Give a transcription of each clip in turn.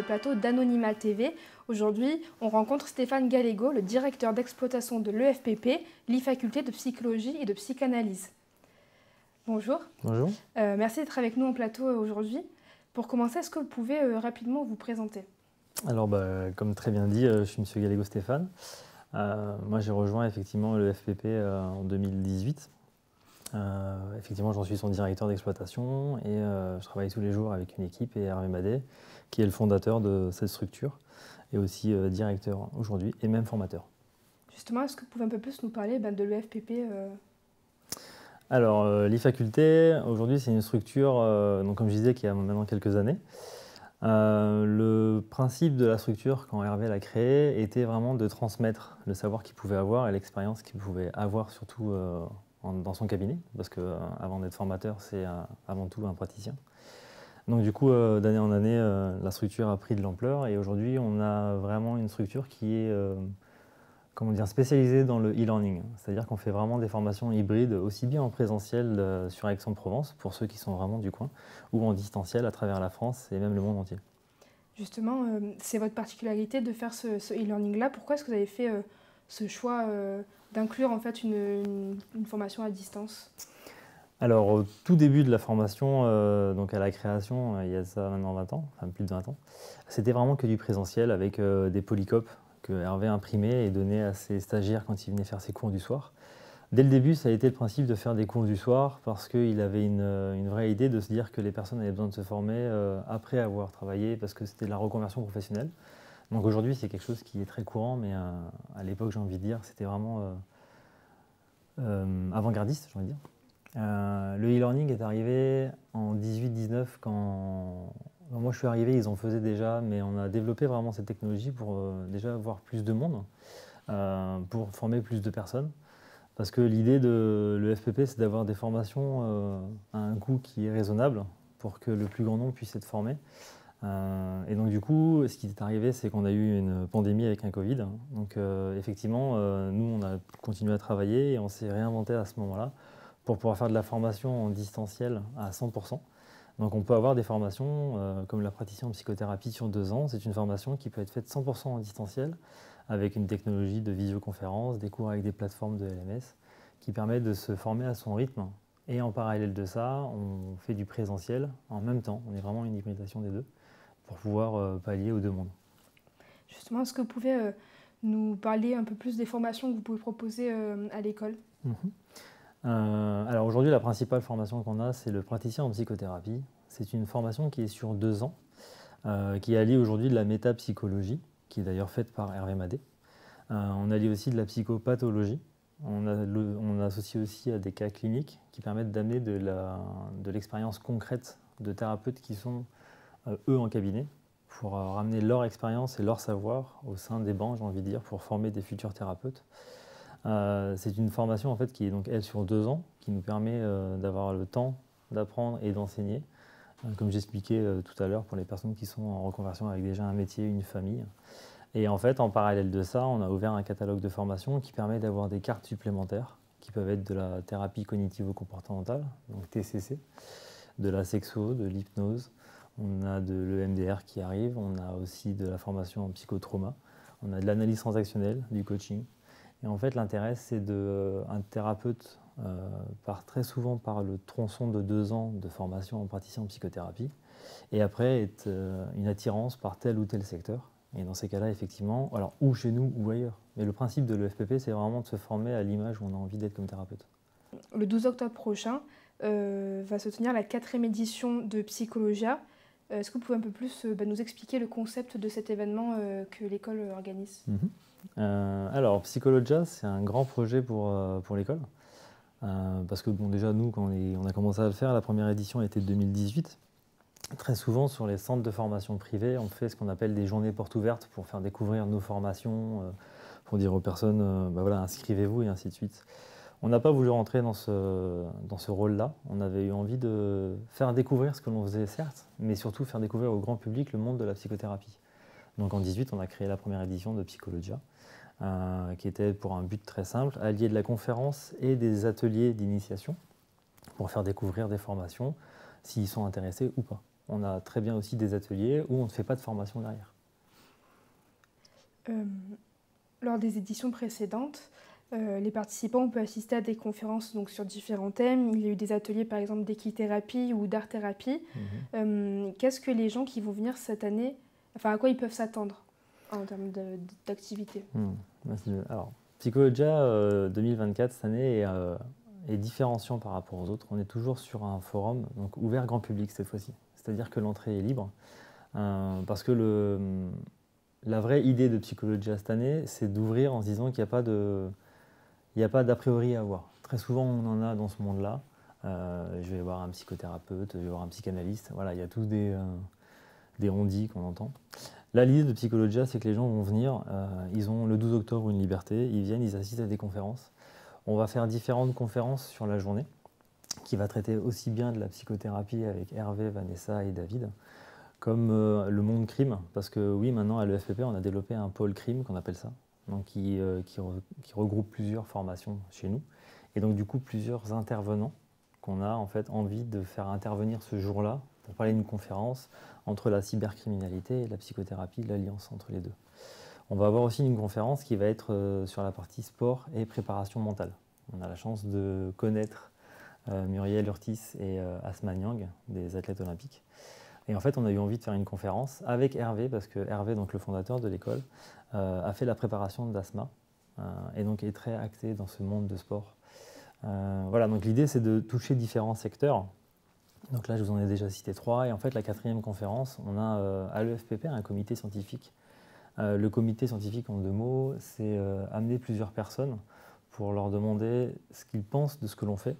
plateau d'Anonymal TV. Aujourd'hui, on rencontre Stéphane Gallego, le directeur d'exploitation de l'EFPP, l'e-faculté de psychologie et de psychanalyse. Bonjour. Bonjour. Merci d'être avec nous en plateau aujourd'hui. Pour commencer, est-ce que vous pouvez rapidement vous présenter? Alors, comme très bien dit, je suis M. Gallego Stéphane. Moi, j'ai rejoint effectivement le FPP en 2018. Effectivement, j'en suis son directeur d'exploitation et je travaille tous les jours avec une équipe et Hervé Madet, qui est le fondateur de cette structure et aussi directeur aujourd'hui et même formateur. Justement, est-ce que vous pouvez un peu plus nous parler de l'EFPP Alors, l'e-faculté, aujourd'hui, c'est une structure, donc, comme je disais, qui a maintenant quelques années. Le principe de la structure, quand Hervé l'a créée, était vraiment de transmettre le savoir qu'il pouvait avoir et l'expérience qu'il pouvait avoir, surtout dans son cabinet, parce qu'avant d'être formateur, c'est avant tout un praticien. Donc du coup, d'année en année, la structure a pris de l'ampleur et aujourd'hui, on a vraiment une structure qui est spécialisée dans le e-learning. C'est-à-dire qu'on fait vraiment des formations hybrides, aussi bien en présentiel sur Aix-en-Provence, pour ceux qui sont vraiment du coin, ou en distanciel à travers la France et même le monde entier. Justement, c'est votre particularité de faire ce e-learning-là. Pourquoi est-ce que vous avez fait ce choix d'inclure en fait une formation à distance? Alors, au tout début de la formation, donc à la création, il y a ça maintenant 20 ans, enfin plus de 20 ans, c'était vraiment que du présentiel avec des polycopes que Hervé imprimait et donnait à ses stagiaires quand ils venaient faire ses cours du soir. Dès le début, ça a été le principe de faire des cours du soir parce qu'il avait une vraie idée de se dire que les personnes avaient besoin de se former après avoir travaillé parce que c'était de la reconversion professionnelle. Donc aujourd'hui, c'est quelque chose qui est très courant, mais à l'époque, j'ai envie de dire, c'était vraiment avant-gardiste, j'ai envie de dire. Le e-learning est arrivé en 18-19 quand moi je suis arrivé, ils en faisaient déjà, mais on a développé vraiment cette technologie pour déjà avoir plus de monde, pour former plus de personnes. Parce que l'idée de l'EFPP, c'est d'avoir des formations à un coût qui est raisonnable pour que le plus grand nombre puisse être formé. Et donc du coup, ce qui est arrivé, c'est qu'on a eu une pandémie avec un Covid. Donc effectivement, nous, on a continué à travailler et on s'est réinventé à ce moment-là pour pouvoir faire de la formation en distanciel à 100%. Donc on peut avoir des formations comme la praticien en psychothérapie sur 2 ans. C'est une formation qui peut être faite 100% en distanciel avec une technologie de visioconférence, des cours avec des plateformes de LMS qui permettent de se former à son rythme. Et en parallèle de ça, on fait du présentiel en même temps. On est vraiment une hybridation des deux pour pouvoir pallier aux deux mondes. Justement, est-ce que vous pouvez nous parler un peu plus des formations que vous pouvez proposer à l'école? Alors aujourd'hui, la principale formation qu'on a, c'est le praticien en psychothérapie. C'est une formation qui est sur 2 ans, qui allie aujourd'hui de la métapsychologie, qui est d'ailleurs faite par Hervé Madet. On allie aussi de la psychopathologie. On associe aussi à des cas cliniques qui permettent d'amener de l'expérience concrète de thérapeutes qui sont, eux, en cabinet, pour ramener leur expérience et leur savoir au sein des bancs, j'ai envie de dire, pour former des futurs thérapeutes. C'est une formation en fait, qui est donc, elle, sur 2 ans, qui nous permet d'avoir le temps d'apprendre et d'enseigner, comme j'expliquais tout à l'heure pour les personnes qui sont en reconversion avec déjà un métier, une famille. Et en fait, en parallèle de ça, on a ouvert un catalogue de formation qui permet d'avoir des cartes supplémentaires, qui peuvent être de la thérapie cognitivo-comportementale, donc TCC, de la sexo, de l'hypnose, on a de l'EMDR qui arrive, on a aussi de la formation en psychotrauma, on a de l'analyse transactionnelle, du coaching. Et en fait, l'intérêt, c'est un thérapeute part très souvent par le tronçon de 2 ans de formation en praticien en psychothérapie, et après est une attirance par tel ou tel secteur. Et dans ces cas-là, effectivement, alors ou chez nous ou ailleurs. Mais le principe de l'EFPP, c'est vraiment de se former à l'image où on a envie d'être comme thérapeute. Le 12 octobre prochain va se tenir la 4e édition de Psychologia. Est-ce que vous pouvez un peu plus nous expliquer le concept de cet événement que l'école organise? Alors, Psychologia, c'est un grand projet pour l'école. Parce que bon, déjà, nous, quand on a commencé à le faire, la première édition était 2018. Très souvent, sur les centres de formation privés, on fait ce qu'on appelle des journées portes ouvertes pour faire découvrir nos formations, pour dire aux personnes, voilà, inscrivez-vous et ainsi de suite. On n'a pas voulu rentrer dans ce rôle-là. On avait eu envie de faire découvrir ce que l'on faisait, certes, mais surtout faire découvrir au grand public le monde de la psychothérapie. Donc en 2018, on a créé la première édition de Psychologia, qui était pour un but très simple, allier de la conférence et des ateliers d'initiation pour faire découvrir des formations, s'ils sont intéressés ou pas. on a très bien aussi des ateliers où on ne fait pas de formation derrière. Lors des éditions précédentes, les participants ont pu assister à des conférences donc, sur différents thèmes. Il y a eu des ateliers par exemple d'équithérapie ou d'art-thérapie. Qu'est-ce que les gens qui vont venir cette année, enfin à quoi ils peuvent s'attendre en termes d'activité? Alors, Psychologia 2024 cette année est différenciant par rapport aux autres. On est toujours sur un forum donc ouvert grand public cette fois-ci. C'est-à-dire que l'entrée est libre. Parce que la vraie idée de Psychologia cette année, c'est d'ouvrir en se disant qu'il n'y a pas d'a priori à avoir. Très souvent, on en a dans ce monde-là. Je vais voir un psychothérapeute, je vais voir un psychanalyste. Voilà, il y a tous des on-dit qu'on entend. Là, l'idée de Psychologia, c'est que les gens vont venir, ils ont le 12 octobre une liberté, ils viennent, ils assistent à des conférences. On va faire différentes conférences sur la journée, qui va traiter aussi bien de la psychothérapie avec Hervé, Vanessa et David, comme le monde crime, parce que oui, maintenant à l'EFPP, on a développé un pôle crime, qu'on appelle ça, donc qui regroupe plusieurs formations chez nous, et donc du coup plusieurs intervenants qu'on a en fait envie de faire intervenir ce jour-là pour parler d'une conférence entre la cybercriminalité et la psychothérapie, l'alliance entre les deux. On va avoir aussi une conférence qui va être sur la partie sport et préparation mentale. On a la chance de connaître Muriel Urtis et Asma Niang, des athlètes olympiques. Et en fait, on a eu envie de faire une conférence avec Hervé, parce que Hervé, donc le fondateur de l'école, a fait la préparation d'Asma, et donc est très axé dans ce monde de sport. Voilà, donc l'idée, c'est de toucher différents secteurs. Donc là, je vous en ai déjà cité 3, et en fait, la 4e conférence, on a à l'EFPP un comité scientifique. Le comité scientifique, en 2 mots, c'est amener plusieurs personnes pour leur demander ce qu'ils pensent de ce que l'on fait,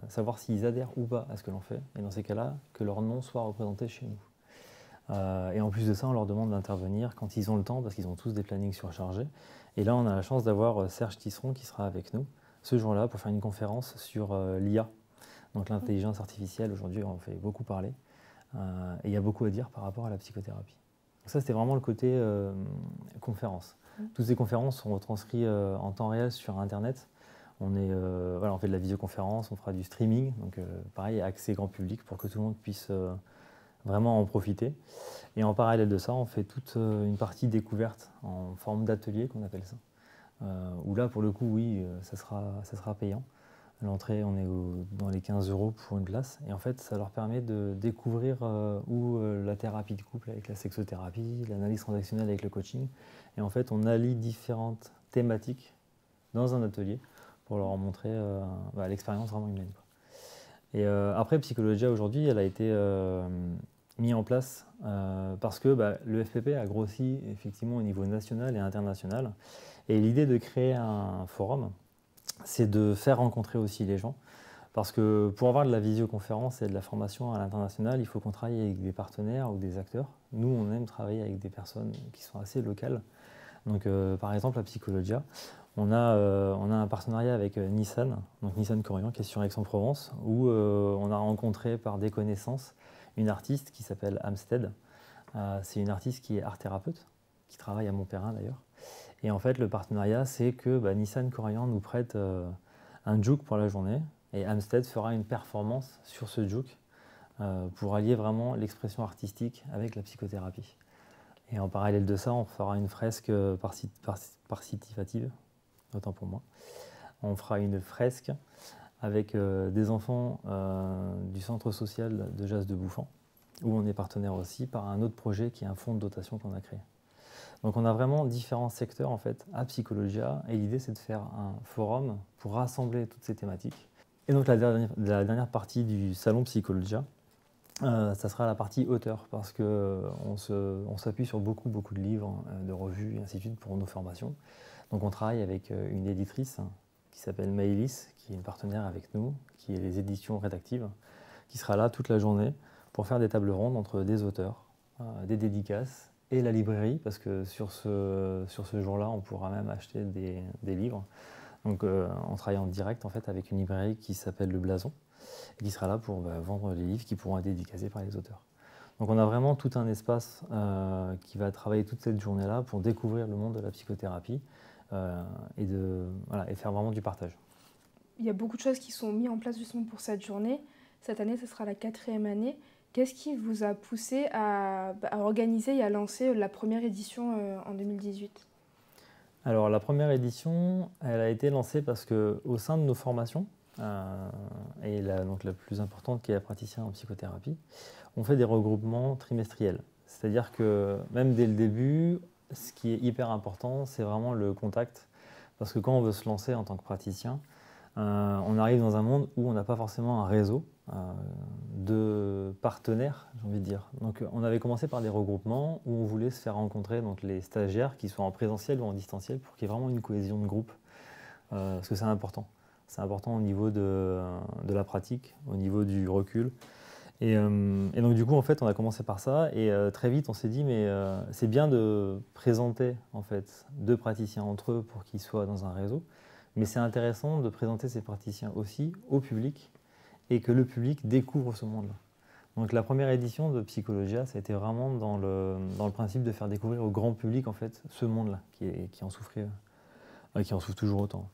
savoir s'ils adhèrent ou pas à ce que l'on fait, et dans ces cas-là, que leur nom soit représenté chez nous. Et en plus de ça, on leur demande d'intervenir quand ils ont le temps, parce qu'ils ont tous des plannings surchargés. Et là, on a la chance d'avoir Serge Tisseron qui sera avec nous ce jour-là pour faire une conférence sur l'IA. Donc l'intelligence artificielle, aujourd'hui, on en fait beaucoup parler. Et il y a beaucoup à dire par rapport à la psychothérapie. Donc ça, c'était vraiment le côté conférence. Toutes ces conférences sont retranscrites en temps réel sur Internet. On fait de la visioconférence, on fera du streaming, donc pareil, accès grand public pour que tout le monde puisse vraiment en profiter. Et en parallèle de ça, on fait toute une partie découverte en forme d'atelier, qu'on appelle ça. Où là, pour le coup, oui, ça sera payant. L'entrée, on est dans les 15 € pour une place. Et en fait, ça leur permet de découvrir la thérapie de couple avec la sexothérapie, l'analyse transactionnelle avec le coaching. Et en fait, on allie différentes thématiques dans un atelier pour leur montrer l'expérience vraiment humaine. Et après, Psychologia, aujourd'hui, elle a été mise en place parce que le FPP a grossi effectivement au niveau national et international. Et l'idée de créer un forum, c'est de faire rencontrer aussi les gens. Parce que pour avoir de la visioconférence et de la formation à l'international, il faut qu'on travaille avec des partenaires ou des acteurs. Nous, on aime travailler avec des personnes qui sont assez locales. Donc, par exemple, à Psychologia, on a un partenariat avec Nissan, donc Nissan Corian, qui est sur Aix-en-Provence, où on a rencontré par des connaissances une artiste qui s'appelle Amstead. C'est une artiste qui est art-thérapeute, qui travaille à Montperrin d'ailleurs. Et en fait, le partenariat, c'est que Nissan Corian nous prête un juke pour la journée, et Amstead fera une performance sur ce juke pour allier vraiment l'expression artistique avec la psychothérapie. Et en parallèle de ça, on fera une fresque participative, autant pour moi. On fera une fresque avec des enfants du centre social de Jas de Bouffan, où on est partenaire aussi par un autre projet qui est un fonds de dotation qu'on a créé. Donc on a vraiment différents secteurs en fait à Psychologia, et l'idée c'est de faire un forum pour rassembler toutes ces thématiques. Et donc la dernière partie du salon Psychologia, ça sera la partie auteur, parce qu'on s'appuie sur beaucoup de livres, de revues et ainsi de suite pour nos formations. Donc on travaille avec une éditrice qui s'appelle Maëlys, qui est une partenaire avec nous, qui est les éditions rédactives, qui sera là toute la journée pour faire des tables rondes entre des auteurs, des dédicaces et la librairie, parce que sur ce jour-là, on pourra même acheter des livres. Donc on travaille en direct en fait avec une librairie qui s'appelle Le Blason, et qui sera là pour vendre les livres qui pourront être dédicacés par les auteurs. Donc on a vraiment tout un espace qui va travailler toute cette journée-là pour découvrir le monde de la psychothérapie et faire vraiment du partage. Il y a beaucoup de choses qui sont mises en place justement pour cette journée. Cette année, ce sera la 4e année. Qu'est-ce qui vous a poussé à organiser et à lancer la première édition en 2018? Alors la première édition, elle a été lancée parce qu'au sein de nos formations, et donc la plus importante qui est la praticien en psychothérapie, on fait des regroupements trimestriels. C'est-à-dire que même dès le début, ce qui est hyper important, c'est vraiment le contact. Parce que quand on veut se lancer en tant que praticien, on arrive dans un monde où on n'a pas forcément un réseau de partenaires, j'ai envie de dire. Donc on avait commencé par des regroupements où on voulait se faire rencontrer donc, les stagiaires, qui soient en présentiel ou en distanciel, pour qu'il y ait vraiment une cohésion de groupe, parce que c'est important. C'est important au niveau de la pratique, au niveau du recul. Et donc du coup, en fait, on a commencé par ça, et très vite, on s'est dit, mais c'est bien de présenter en fait, deux praticiens entre eux pour qu'ils soient dans un réseau, mais c'est intéressant de présenter ces praticiens aussi au public, et que le public découvre ce monde-là. Donc la première édition de Psychologia, ça a été vraiment dans le principe de faire découvrir au grand public en fait, ce monde-là, qui en souffrait, qui en souffre toujours autant.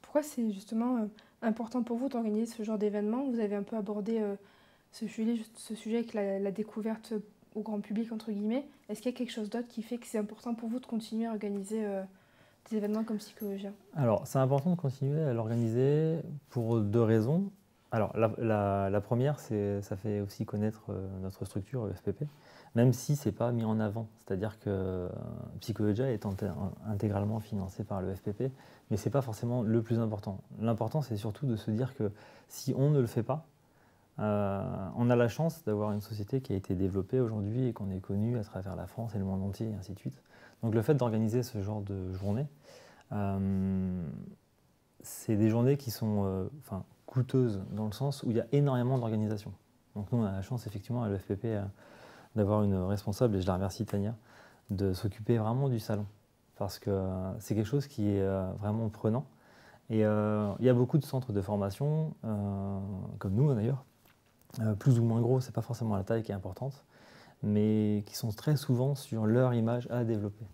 Pourquoi c'est justement important pour vous d'organiser ce genre d'événement? Vous avez un peu abordé ce sujet avec la découverte au grand public, entre guillemets. Est-ce qu'il y a quelque chose d'autre qui fait que c'est important pour vous de continuer à organiser des événements comme Psychologia? Alors, c'est important de continuer à l'organiser pour deux raisons. Alors, la première, ça fait aussi connaître notre structure, le FPP, même si ce n'est pas mis en avant. C'est-à-dire que Psychologia est intégralement financé par le FPP, mais ce n'est pas forcément le plus important. L'important, c'est surtout de se dire que si on ne le fait pas, on a la chance d'avoir une société qui a été développée aujourd'hui et qu'on est connu à travers la France et le monde entier, et ainsi de suite. Donc le fait d'organiser ce genre de journée, c'est des journées qui sont coûteuses dans le sens où il y a énormément d'organisation. Donc nous, on a la chance effectivement à l'EFPP d'avoir une responsable, et je la remercie Tania, de s'occuper vraiment du salon. Parce que c'est quelque chose qui est vraiment prenant. Et il y a beaucoup de centres de formation, comme nous d'ailleurs, plus ou moins gros, c'est pas forcément la taille qui est importante, mais qui sont très souvent sur leur image à développer.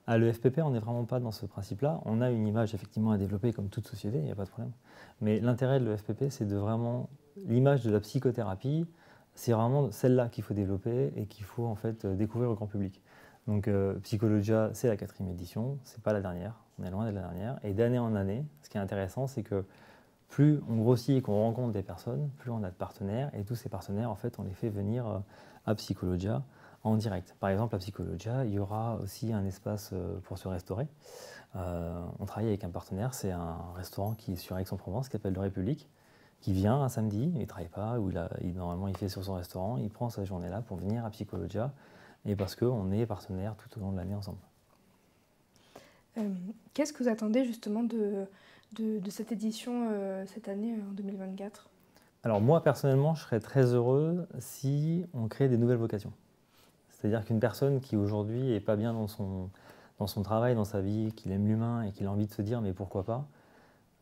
À l'EFPP, on n'est vraiment pas dans ce principe-là. On a une image effectivement à développer comme toute société, il n'y a pas de problème. Mais l'intérêt de l'EFPP, c'est de vraiment... L'image de la psychothérapie, c'est vraiment celle-là qu'il faut développer et qu'il faut en fait découvrir au grand public. Donc Psychologia, c'est la 4e édition, c'est pas la dernière, on est loin de la dernière. Et d'année en année, ce qui est intéressant, c'est que plus on grossit et qu'on rencontre des personnes, plus on a de partenaires, et tous ces partenaires, en fait, on les fait venir à Psychologia en direct. Par exemple, à Psychologia, il y aura aussi un espace pour se restaurer. On travaille avec un partenaire, c'est un restaurant qui est sur Aix-en-Provence, qui s'appelle Le République, qui vient un samedi, il ne travaille pas, normalement il fait sur son restaurant, il prend sa journée-là pour venir à Psychologia, et parce qu'on est partenaires tout au long de l'année ensemble. Qu'est-ce que vous attendez justement de cette édition cette année en 2024? Alors moi personnellement, je serais très heureux si on crée des nouvelles vocations. C'est-à-dire qu'une personne qui aujourd'hui n'est pas bien dans son travail, dans sa vie, qu'il aime l'humain et qu'il a envie de se dire mais pourquoi pas,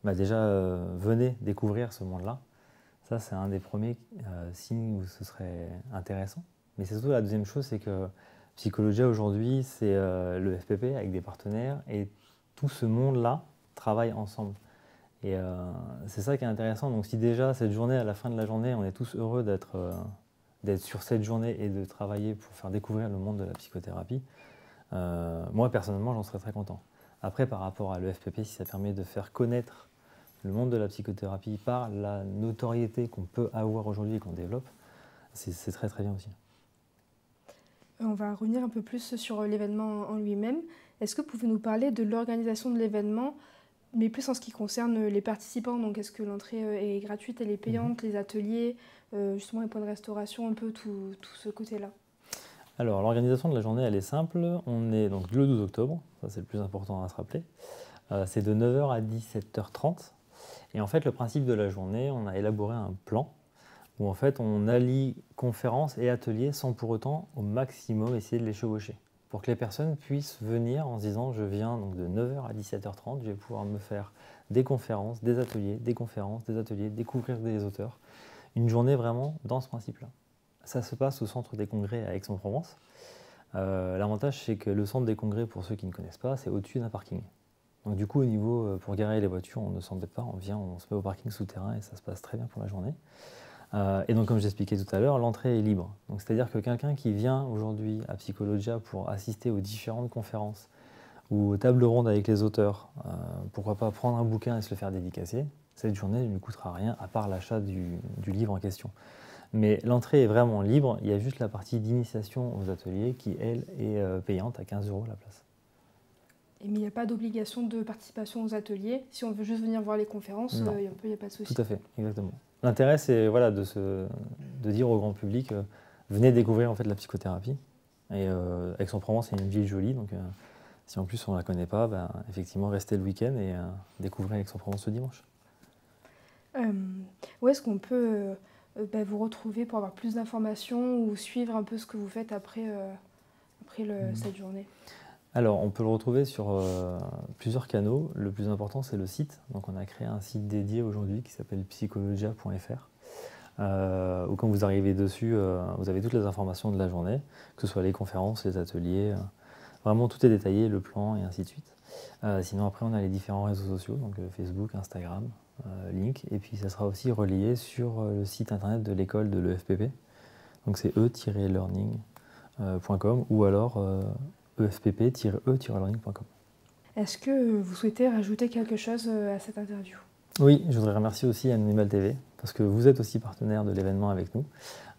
bah déjà venez découvrir ce monde-là. Ça c'est un des premiers signes où ce serait intéressant. Mais c'est surtout la deuxième chose, c'est que Psychologia aujourd'hui c'est le FPP avec des partenaires et tout ce monde-là travaille ensemble. Et c'est ça qui est intéressant. Donc si déjà cette journée, à la fin de la journée, on est tous heureux d'être sur cette journée et de travailler pour faire découvrir le monde de la psychothérapie, moi personnellement j'en serais très content. Après par rapport à l'EFPP, si ça permet de faire connaître le monde de la psychothérapie par la notoriété qu'on peut avoir aujourd'hui et qu'on développe, c'est très très bien aussi. On va revenir un peu plus sur l'événement en lui-même. Est-ce que vous pouvez nous parler de l'organisation de l'événement, mais plus en ce qui concerne les participants? Donc est-ce que l'entrée est gratuite, elle est payante, les ateliers, justement les points de restauration, un peu tout ce côté-là? Alors l'organisation de la journée, elle est simple. On est donc le 12 octobre, ça c'est le plus important à se rappeler. C'est de 9h à 17h30. Et en fait, le principe de la journée, on a élaboré un plan où en fait on allie conférences et ateliers sans pour autant au maximum essayer de les chevaucher. Pour que les personnes puissent venir en se disant je viens donc de 9h à 17h30, je vais pouvoir me faire des conférences, des ateliers, découvrir des auteurs. Une journée vraiment dans ce principe-là. Ça se passe au centre des congrès à Aix-en-Provence. L'avantage c'est que le centre des congrès, pour ceux qui ne connaissent pas, c'est au-dessus d'un parking. Donc du coup au niveau, pour garer les voitures, on ne s'embête pas, on se met au parking souterrain et ça se passe très bien pour la journée. Et donc, comme j'expliquais tout à l'heure, l'entrée est libre. C'est-à-dire que quelqu'un qui vient aujourd'hui à Psychologia pour assister aux différentes conférences ou aux tables rondes avec les auteurs, pourquoi pas prendre un bouquin et se le faire dédicacer, cette journée ne lui coûtera rien à part l'achat du livre en question. Mais l'entrée est vraiment libre, il y a juste la partie d'initiation aux ateliers qui, elle, est payante à 15 € la place. Mais il n'y a pas d'obligation de participation aux ateliers. Si on veut juste venir voir les conférences, il n'y a pas de souci. Tout à fait, exactement. L'intérêt, c'est voilà, de dire au grand public, venez découvrir en fait, la psychothérapie. Et Aix-en-Provence, c'est une ville jolie, donc si en plus on ne la connaît pas, ben, effectivement, restez le week-end et découvrez Aix-en-Provence ce dimanche. Où est-ce qu'on peut vous retrouver pour avoir plus d'informations ou suivre un peu ce que vous faites après cette journée? Alors, on peut le retrouver sur plusieurs canaux. Le plus important, c'est le site. Donc, on a créé un site dédié aujourd'hui qui s'appelle psychologia.fr. Où quand vous arrivez dessus, vous avez toutes les informations de la journée, que ce soit les conférences, les ateliers. Vraiment, tout est détaillé, le plan et ainsi de suite. Sinon, après, on a les différents réseaux sociaux, donc Facebook, Instagram, Link. Et puis, ça sera aussi relié sur le site internet de l'école de l'EFPP. Donc, c'est e-learning.com ou alors efpp-e-learning.com. Est-ce que vous souhaitez rajouter quelque chose à cette interview? Oui, je voudrais remercier aussi Animal TV, parce que vous êtes aussi partenaire de l'événement avec nous.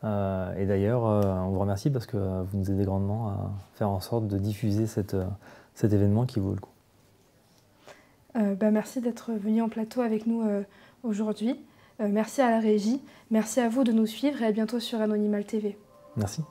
Et d'ailleurs, on vous remercie parce que vous nous aidez grandement à faire en sorte de diffuser cet événement qui vaut le coup. Merci d'être venu en plateau avec nous aujourd'hui. Merci à la régie, merci à vous de nous suivre et à bientôt sur Animal TV. Merci.